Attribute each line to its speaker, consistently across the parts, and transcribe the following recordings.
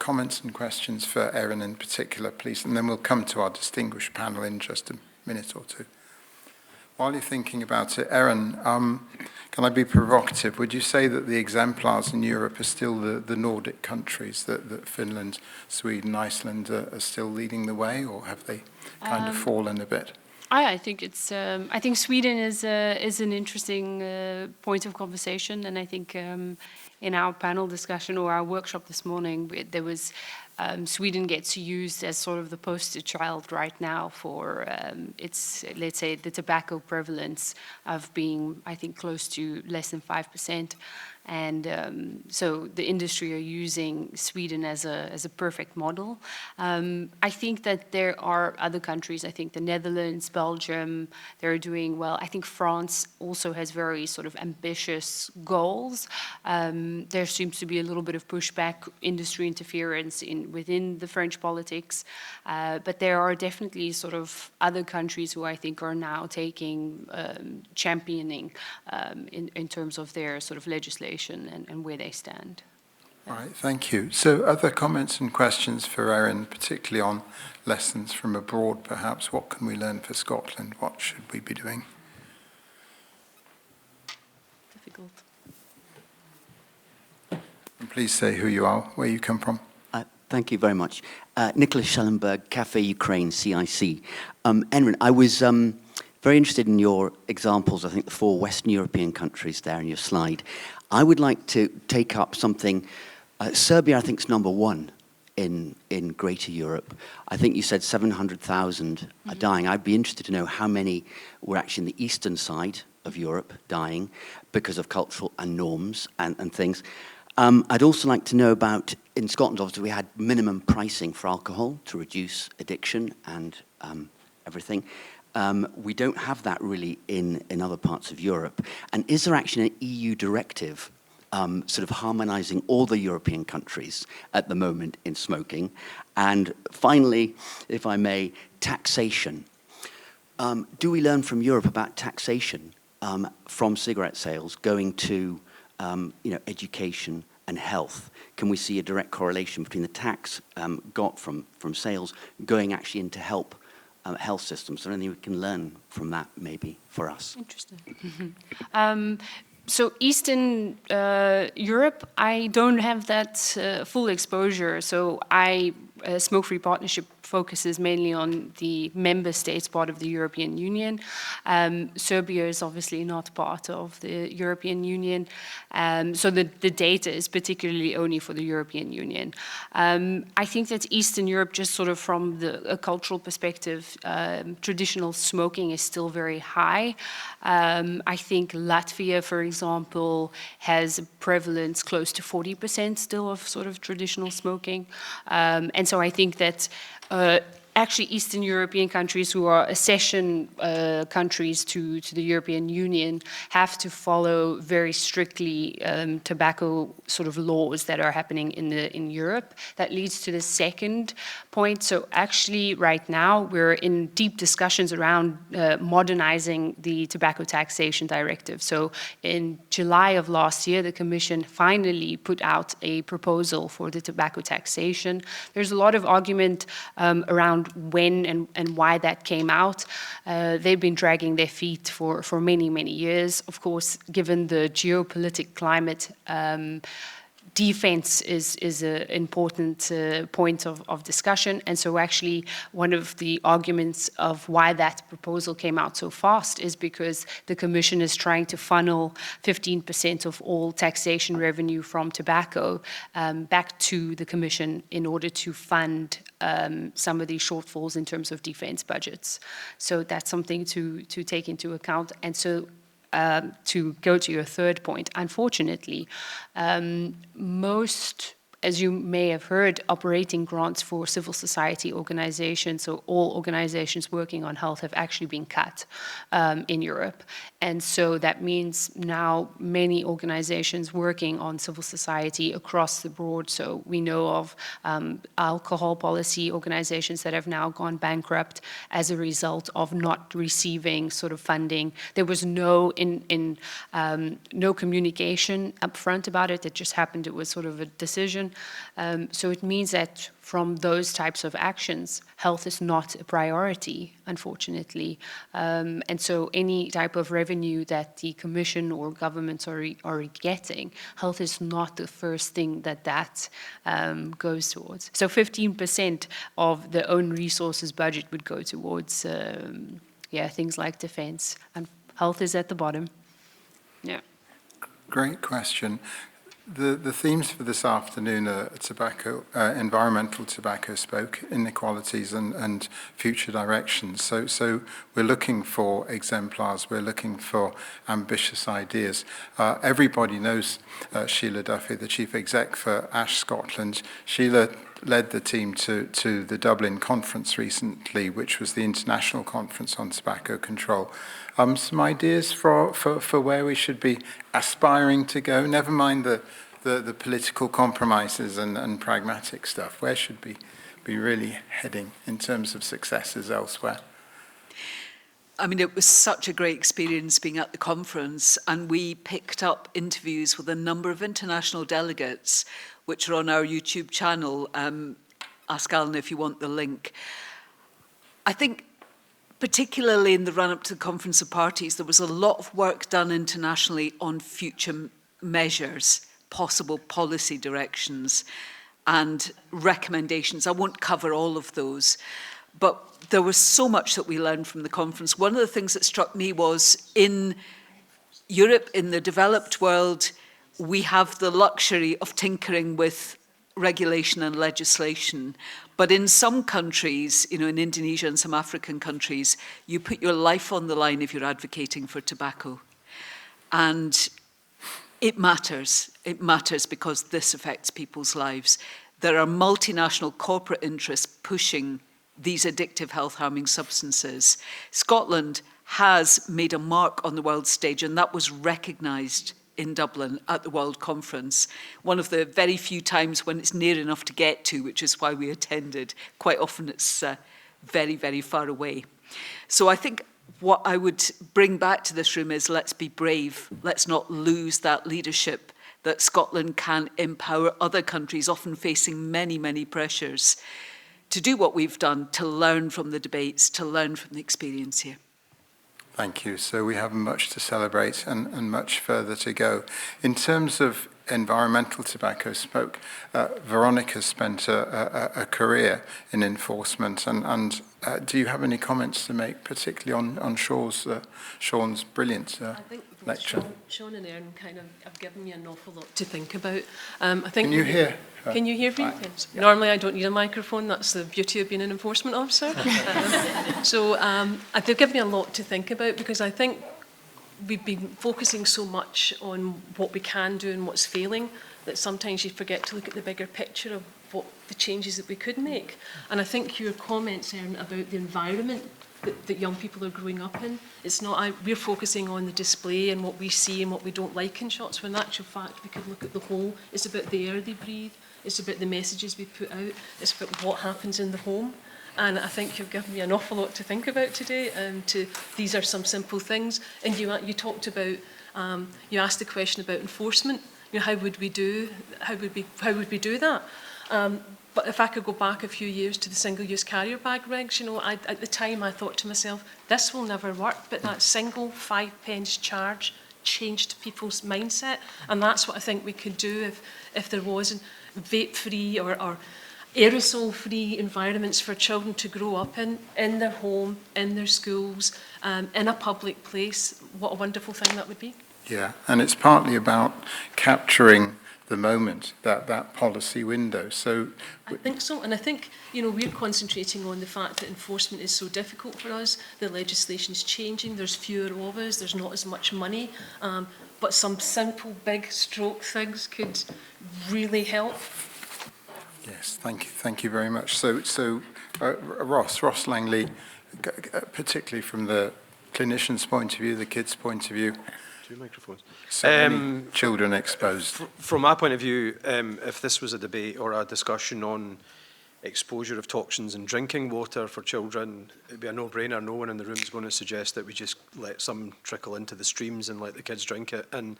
Speaker 1: comments and questions for Erin in particular, please, and then we'll come to our distinguished panel in just a minute or two. While you're thinking about it, Erin, can I be provocative? Would you say that the exemplars in Europe are still the Nordic countries, that Finland, Sweden, Iceland are still leading the way, or have they kind of fallen a bit?
Speaker 2: I think it's. I think Sweden is an interesting point of conversation, and I think in our panel discussion or our workshop this morning, there was Sweden gets used as sort of the poster child right now for its, let's say, the tobacco prevalence of being, I think, close to less than 5%. And so the industry are using Sweden as a perfect model. I think that there are other countries, I think the Netherlands, Belgium, they're doing well. I think France also has very sort of ambitious goals. There seems to be a little bit of pushback, industry interference within the French politics. But there are definitely sort of other countries who I think are now taking, championing in terms of their sort of legislation and where they stand.
Speaker 1: All right, thank you. So other comments and questions for Erin, particularly on lessons from abroad, perhaps. What can we learn for Scotland? What should we be doing?
Speaker 2: Difficult.
Speaker 1: And please say who you are, where you come from.
Speaker 3: Thank you very much. Nicholas Schellenberg, Café Ukraine, CIC. Erin, I was very interested in your examples, I think the 4 Western European countries there in your slide. I would like to take up something, Serbia I think is number 1 in Greater Europe. I think you said 700,000 are dying. I'd be interested to know how many were actually in the eastern side of Europe dying because of cultural and norms and things. I'd also like to know about, in Scotland obviously we had minimum pricing for alcohol to reduce addiction and everything. We don't have that really in other parts of Europe. And is there actually an EU directive sort of harmonizing all the European countries at the moment in smoking? And finally, if I may, taxation. Do we learn from Europe about taxation from cigarette sales going to education and health? Can we see a direct correlation between the tax got from sales going actually into health systems? Is there anything we can learn from that maybe for us?
Speaker 2: Interesting. So Eastern Europe, I don't have that full exposure. So Smoke-Free Partnership focuses mainly on the member states part of the European Union. Serbia is obviously not part of the European Union. So the data is particularly only for the European Union. I think that Eastern Europe, just sort of from a cultural perspective, traditional smoking is still very high. I think Latvia, for example, has a prevalence close to 40% still of sort of traditional smoking. And so I think that actually Eastern European countries who are accession countries to the European Union have to follow very strictly tobacco sort of laws that are happening in Europe. That leads to the second point. So actually right now we're in deep discussions around modernizing the tobacco taxation directive. So in July of last year, the Commission finally put out a proposal for the tobacco taxation. There's a lot of argument around when and why that came out. They've been dragging their feet for many, many years. Of course, given the geopolitical climate, defense is an important point of discussion. And so actually one of the arguments of why that proposal came out so fast is because the Commission is trying to funnel 15% of all taxation revenue from tobacco back to the Commission in order to fund some of these shortfalls in terms of defense budgets. So that's something to take into account. And so to go to your third point, unfortunately, most, as you may have heard, operating grants for civil society organizations, so all organizations working on health, have actually been cut in Europe. And so that means now many organizations working on civil society across the board. So we know of alcohol policy organizations that have now gone bankrupt as a result of not receiving sort of funding. There was no communication upfront about it. It just happened. It was sort of a decision. children. So it means that from those types of actions, health is not a priority, unfortunately. And so any type of revenue that the Commission or governments are getting, health is not the first thing that goes towards. So 15% of the own resources budget would go towards things like defense, and health is at the bottom. Yeah.
Speaker 1: Great question. The themes for this afternoon are tobacco, environmental tobacco smoke, inequalities and future directions. So we're looking for exemplars, we're looking for ambitious ideas. Everybody knows Sheila Duffy, the Chief Exec for ASH Scotland. Sheila led the team to the Dublin conference recently, which was the International Conference on Tobacco Control. Some ideas for where we should be aspiring to go, never mind the political compromises and pragmatic stuff. Where should we be really heading in terms of successes elsewhere?
Speaker 4: I mean, it was such a great experience being at the conference, and we picked up interviews with a number of international delegates, which are on our YouTube channel. Ask Alan if you want the link. I think particularly in the run-up to the Conference of Parties, there was a lot of work done internationally on future measures, possible policy directions and recommendations. I won't cover all of those, but there was so much that we learned from the conference. One of the things that struck me was in Europe, in the developed world, we have the luxury of tinkering with regulation and legislation. But in some countries, in Indonesia and some African countries, you put your life on the line if you're advocating for tobacco. And it matters. It matters because this affects people's lives. There are multinational corporate interests pushing these addictive health-harming substances. Scotland has made a mark on the world stage, and that was recognised in Dublin at the World Conference. One of the very few times when it's near enough to get to, which is why we attended. Quite often it's very, very far away. So I think what I would bring back to this room is let's be brave. Let's not lose that leadership that Scotland can empower other countries, often facing many, many pressures, to do what we've done, to learn from the debates, to learn from the experience here.
Speaker 1: Thank you. So we have much to celebrate and much further to go. In terms of environmental tobacco smoke, Veronica spent a career in enforcement. And do you have any comments to make, particularly on Sean's brilliant lecture?
Speaker 5: Sean and Erin kind of have given me an awful lot to think about. I think.
Speaker 1: Can you hear?
Speaker 5: Can you hear me?
Speaker 1: Right.
Speaker 5: Yes. Yeah. Normally I don't need a microphone, that's the beauty of being an enforcement officer. So they've given me a lot to think about because I think we've been focusing so much on what we can do and what's failing that sometimes you forget to look at the bigger picture of what the changes that we could make. And I think your comments, Erin, about the environment that young people are growing up in, it's not, we're focusing on the display and what we see and what we don't like in shots, when in actual fact we could look at the whole. It's about the air they breathe, it's about the messages we put out, it's about what happens in the home. And I think you've given me an awful lot to think about today. These are some simple things. And you talked about, you asked the question about enforcement. How would we do that? But if I could go back a few years to the single-use carrier bag regs, at the time I thought to myself, this will never work. But that single 5p charge changed people's mindset, and that's what I think we could do if there was vape-free or aerosol-free environments for children to grow up in their home, in their schools, in a public place. What a wonderful thing that would be.
Speaker 1: Yeah, and it's partly about capturing the moment, that policy window. So
Speaker 5: I think so, and I think we're concentrating on the fact that enforcement is so difficult for us. The legislation is changing. There's fewer of us. There's not as much money, but some simple, big stroke things could really help.
Speaker 1: Yes, thank you very much. So Ross Langley, particularly from the clinician's point of view, the kid's point of view.
Speaker 6: Two microphones.
Speaker 1: So many children exposed.
Speaker 6: From my point of view, if this was a debate or a discussion on exposure of toxins in drinking water for children, it'd be a no-brainer. No one in the room is going to suggest that we just let some trickle into the streams and let the kids drink it. And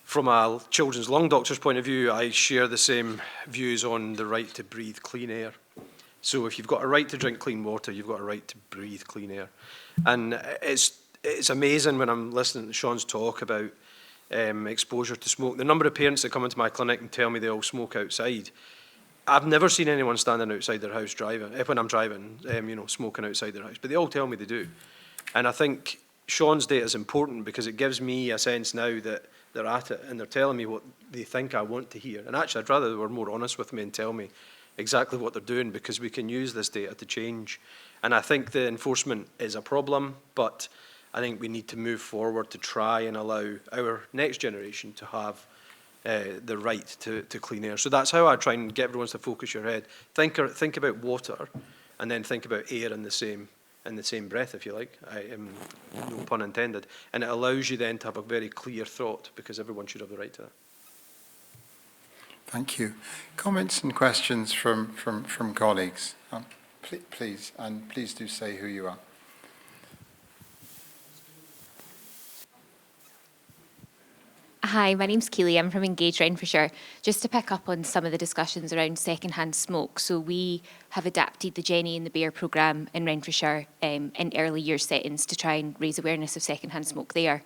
Speaker 6: From a children's lung doctor's point of view, I share the same views on the right to breathe clean air. So if you've got a right to drink clean water, you've got a right to breathe clean air. And it's amazing when I'm listening to Sean's talk about exposure to smoke. The number of parents that come into my clinic and tell me they all smoke outside. I've never seen anyone standing outside their house driving, when I'm driving, smoking outside their house. But they all tell me they do. And I think Sean's data is important because it gives me a sense now that they're at it and they're telling me what they think I want to hear. And actually, I'd rather they were more honest with me and tell me exactly what they're doing, because we can use this data to change. And I think the enforcement is a problem, but I think we need to move forward to try and allow our next generation to have the right to clean air. So that's how I try and get everyone to focus your head. Think about water, and then think about air in the same breath, if you like. No pun intended. And it allows you then to have a very clear thought, because everyone should have the right to that.
Speaker 1: Thank you. Comments and questions from colleagues? Please, and please do say who you are.
Speaker 7: Hi, my name's Keely. I'm from Engage Renfrewshire. Just to pick up on some of the discussions around second-hand smoke. So we have adapted the Jenny and the Bear programme in Renfrewshire in early years settings to try and raise awareness of second-hand smoke there.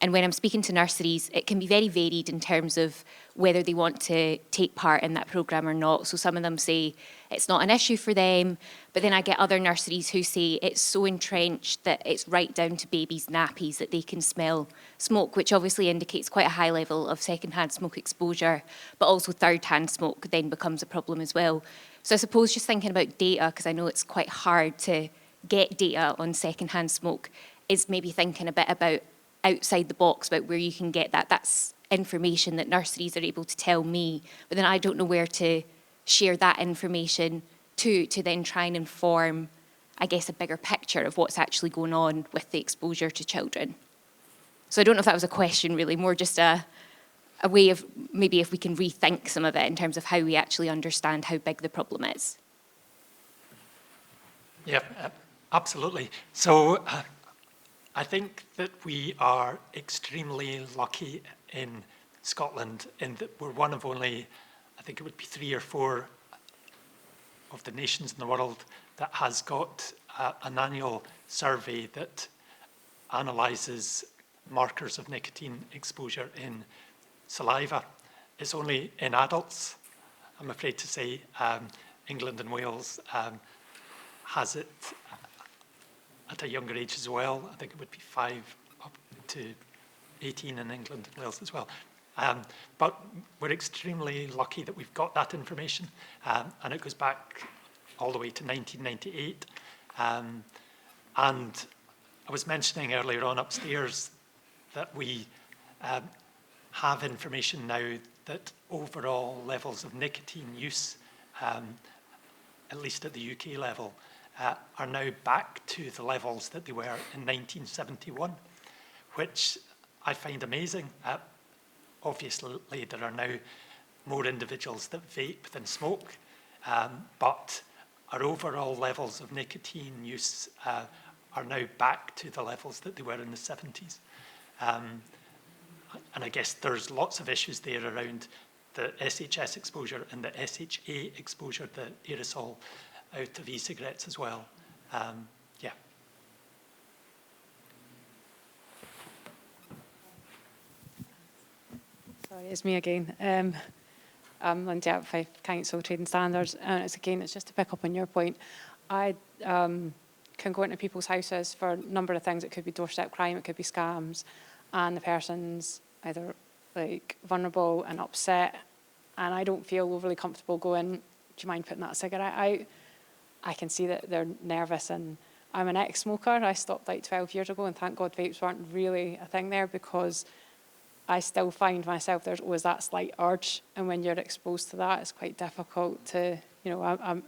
Speaker 7: And when I'm speaking to nurseries, it can be very varied in terms of whether they want to take part in that programme or not. So some of them say it's not an issue for them, but then I get other nurseries who say it's so entrenched that it's right down to babies' nappies that they can smell smoke, which obviously indicates quite a high level of second-hand smoke exposure, but also third-hand smoke then becomes a problem as well. So I suppose just thinking about data, because I know it's quite hard to get data on second-hand smoke, is maybe thinking a bit about outside the box about where you can get that. That's information that nurseries are able to tell me, but then I don't know where to share that information to then try and inform, I guess, a bigger picture of what's actually going on with the exposure to children. So I don't know if that was a question really, more just a way of maybe if we can rethink some of it in terms of how we actually understand how big the problem is.
Speaker 8: Yeah, absolutely. So I think that we are extremely lucky in Scotland in that we're one of only, I think it would be 3 or 4 of the nations in the world that has got an annual survey that analyses markers of nicotine exposure in saliva. It's only in adults, I'm afraid to say. England and Wales has it at a younger age as well. I think it would be 5 up to 18 in England and Wales as well. But we're extremely lucky that we've got that information, and it goes back all the way to 1998. And I was mentioning earlier on upstairs that we have information now that overall levels of nicotine use, at least at the UK level, are now back to the levels that they were in 1971, which I find amazing. Obviously, there are now more individuals that vape than smoke, but our overall levels of nicotine use are now back to the levels that they were in the 70s. And I guess there's lots of issues there around the SHS exposure and the SHA exposure, the aerosol out of e-cigarettes as well. Yeah.
Speaker 9: Sorry, it's me again. I'm Lindsay at Council Trading Standards, and it's just to pick up on your point. I can go into people's houses for a number of things. It could be doorstep crime, it could be scams, and the person's either like vulnerable and upset, and I don't feel overly comfortable going, do you mind putting that cigarette out? I can see that they're nervous, and I'm an ex-smoker. I stopped like 12 years ago, and thank God vapes weren't really a thing there, because I still find myself, there's always that slight urge, and when you're exposed to that, it's quite difficult to, I'm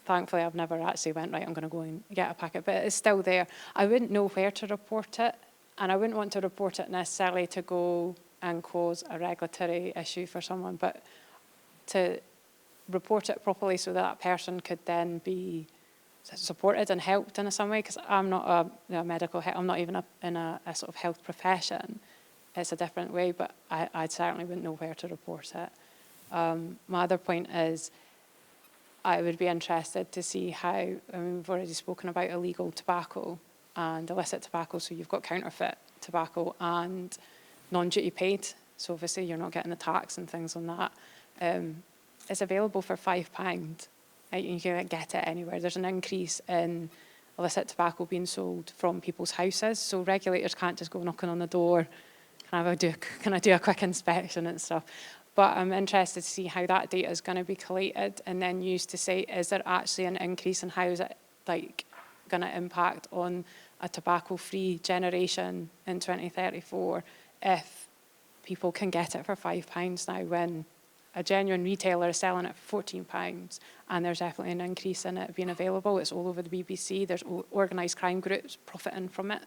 Speaker 9: thankfully I've never actually went, right, I'm going to go and get a packet, but it's still there. I wouldn't know where to report it, and I wouldn't want to report it necessarily to go and cause a regulatory issue for someone, but to report it properly so that person could then be supported and helped in some way, because I'm not a medical, I'm not even in a sort of health profession. it's a different way, but I certainly wouldn't know where to report it. My other point is, I would be interested to see how, I mean, we've already spoken about illegal tobacco and illicit tobacco, so you've got counterfeit tobacco and non-duty paid, so obviously you're not getting the tax and things on that. It's available for £5. You can get it anywhere. There's an increase in illicit tobacco being sold from people's houses, so regulators can't just go knocking on the door, can I do a quick inspection and stuff. But I'm interested to see how that data is going to be collated and then used to say, is there actually an increase, and how is it going to impact on a tobacco-free generation in 2034 if people can get it for £5 now, when a genuine retailer is selling it for £14, and there's definitely an increase in it being available. It's all over the BBC. There's organised crime groups profiting from it.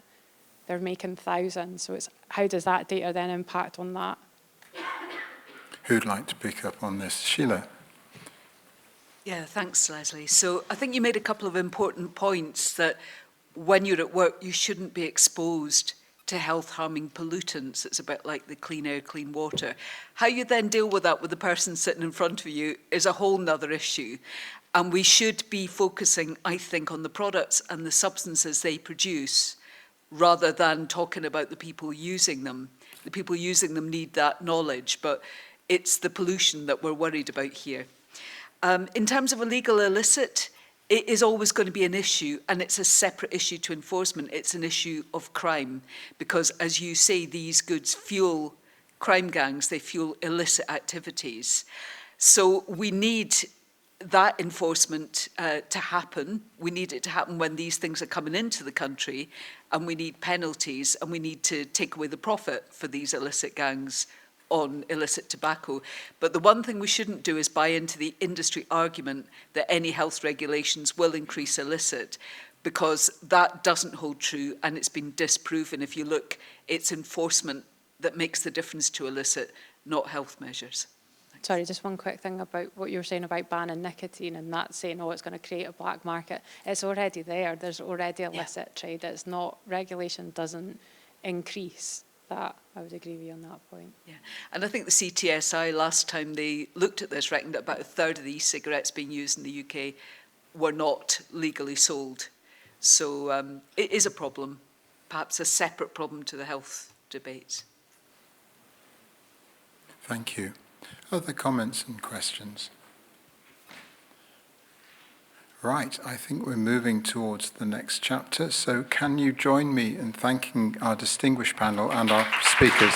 Speaker 9: They're making thousands. So it's, how does that data then impact on that?
Speaker 1: Who'd like to pick up on this? Sheila?
Speaker 4: Yeah, thanks, Leslie. So I think you made a couple of important points, that when you're at work, you shouldn't be exposed to health-harming pollutants. It's a bit like the clean air, clean water. How you then deal with that with the person sitting in front of you is a whole nother issue. And we should be focusing, I think, on the products and the substances they produce, rather than talking about the people using them. The people using them need that knowledge, but it's the pollution that we're worried about here. In terms of illegal illicit, it is always going to be an issue, and it's a separate issue to enforcement. It's an issue of crime, because, as you say, these goods fuel crime gangs, they fuel illicit activities. So we need that enforcement to happen. We need it to happen when these things are coming into the country, and we need penalties, and we need to take away the profit for these illicit gangs on illicit tobacco. But the one thing we shouldn't do is buy into the industry argument that any health regulations will increase illicit, because that doesn't hold true, and it's been disproven. If you look, it's enforcement that makes the difference to illicit, not health measures. Thanks.
Speaker 9: Sorry, just one quick thing about what you were saying about banning nicotine and that saying, oh, it's going to create a black market. It's already there. There's already illicit trade. It's not, regulation doesn't increase that. I would agree with you on that point.
Speaker 4: Yeah, and I think the CTSI, last time they looked at this, reckoned that about a third of the e-cigarettes being used in the UK were not legally sold. So it is a problem, perhaps a separate problem to the health debates.
Speaker 1: Thank you. Other comments and questions? Right, I think we're moving towards the next chapter. So can you join me in thanking our distinguished panel and our speakers?